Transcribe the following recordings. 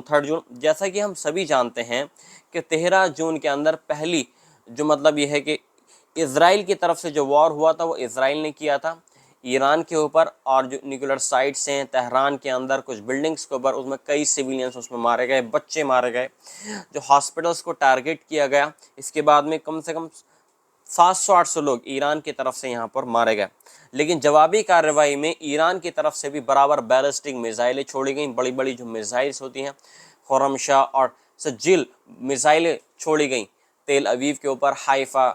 3 जून, जैसा कि हम सभी जानते हैं कि 13 जून के अंदर पहली जो मतलब ये है कि इज़राइल की तरफ से जो वॉर हुआ था वो इज़राइल ने किया था ईरान के ऊपर, और जो न्यूक्लियर साइट्स हैं तेहरान के अंदर कुछ बिल्डिंग्स के ऊपर, उसमें कई सिविलियंस उसमें मारे गए, बच्चे मारे गए, जो हॉस्पिटल्स को टारगेट किया गया। इसके बाद में कम से कम 700-800 लोग ईरान की तरफ से यहाँ पर मारे गए। लेकिन जवाबी कार्रवाई में ईरान की तरफ से भी बराबर बैलिस्टिक मिसाइलें छोड़ी गई, बड़ी बड़ी जो मिसाइल्स होती हैं, खुरमशाह और सजिल मिसाइलें छोड़ी गई तेल अवीव के ऊपर, हाइफा,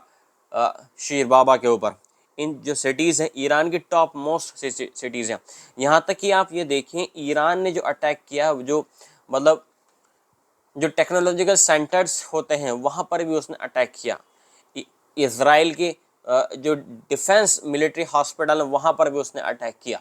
शीर बाबा के ऊपर। इन जो सिटीज़ हैं ईरान की टॉप मोस्ट सिटीज़ हैं। यहाँ तक कि आप ये देखें ईरान ने जो अटैक किया, जो मतलब जो टेक्नोलॉजिकल सेंटर्स होते हैं वहाँ पर भी उसने अटैक किया। इज़राइल के जो डिफेंस मिलिट्री हॉस्पिटल है वहाँ पर भी उसने अटैक किया।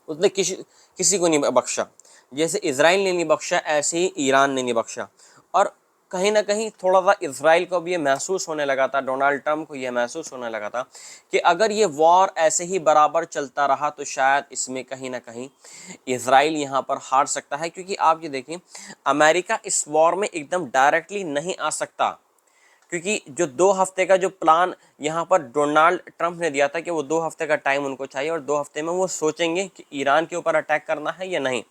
उसने किसी को नहीं बख्शा। जैसे इज़राइल ने नहीं बख्शा, ऐसे ही ईरान ने नहीं बख्शा। और कहीं ना कहीं थोड़ा सा इज़राइल को भी ये महसूस होने लगा था, डोनाल्ड ट्रंप को ये महसूस होने लगा था कि अगर ये वॉर ऐसे ही बराबर चलता रहा तो शायद इसमें कहीं ना कहीं इज़राइल यहाँ पर हार सकता है। क्योंकि आप ये देखें, अमेरिका इस वॉर में एकदम डायरेक्टली नहीं आ सकता, क्योंकि जो 2 हफ्ते का जो प्लान यहाँ पर डोनाल्ड ट्रंप ने दिया था कि वो 2 हफ्ते का टाइम उनको चाहिए और 2 हफ्ते में वो सोचेंगे कि ईरान के ऊपर अटैक करना है या नहीं।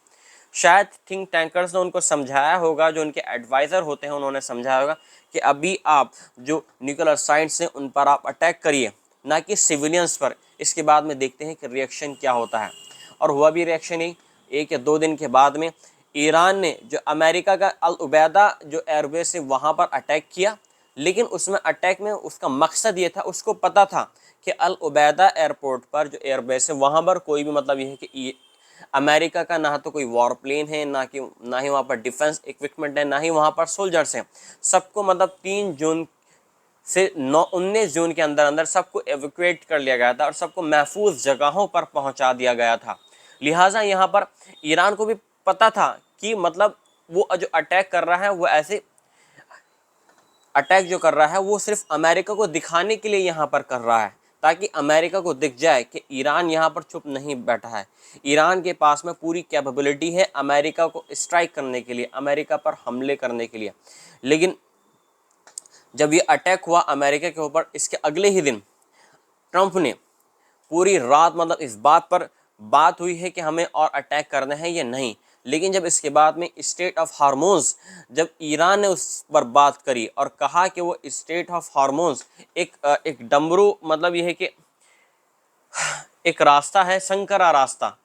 शायद थिंक टैंकर्स ने उनको समझाया होगा, जो उनके एडवाइज़र होते हैं उन्होंने समझाया होगा कि अभी आप जो न्यूक्लियर साइट्स हैं उन पर आप अटैक करिए, ना कि सिविलियंस पर। इसके बाद में देखते हैं कि रिएक्शन क्या होता है। और हुआ भी रिएक्शन ही 1 या 2 दिन के बाद में ईरान ने जो अमेरिका का अल उबैदा जो एयरबेस है वहाँ पर अटैक किया। लेकिन उसमें अटैक में उसका मकसद ये था, उसको पता था कि अल उबैदा एयरपोर्ट पर जो एयरबेस है वहाँ पर कोई भी मतलब ये है कि अमेरिका का ना तो कोई वॉर प्लेन है, ना ही वहाँ पर डिफेंस इक्विपमेंट है, ना ही वहाँ पर सोल्जर्स हैं। सबको मतलब 3 जून से 19 जून के अंदर अंदर सबको एवैक्यूएट कर लिया गया था और सबको महफूज जगहों पर पहुँचा दिया गया था। लिहाजा यहाँ पर ईरान को भी पता था कि मतलब वो जो अटैक कर रहा है वो ऐसे अटैक जो कर रहा है वो सिर्फ अमेरिका को दिखाने के लिए यहाँ पर कर रहा है, ताकि अमेरिका को दिख जाए कि ईरान यहाँ पर चुप नहीं बैठा है। ईरान के पास में पूरी कैपेबिलिटी है अमेरिका को स्ट्राइक करने के लिए, अमेरिका पर हमले करने के लिए। लेकिन जब ये अटैक हुआ अमेरिका के ऊपर, इसके अगले ही दिन ट्रंप ने पूरी रात मतलब इस बात पर बात हुई है कि हमें और अटैक करने हैं या नहीं। लेकिन जब इसके बाद में स्टेट ऑफ हार्मोन्स, जब ईरान ने उस पर बात करी और कहा कि वो स्टेट ऑफ हार्मोन्स एक डमरू मतलब ये है कि एक रास्ता है, संकरा रास्ता,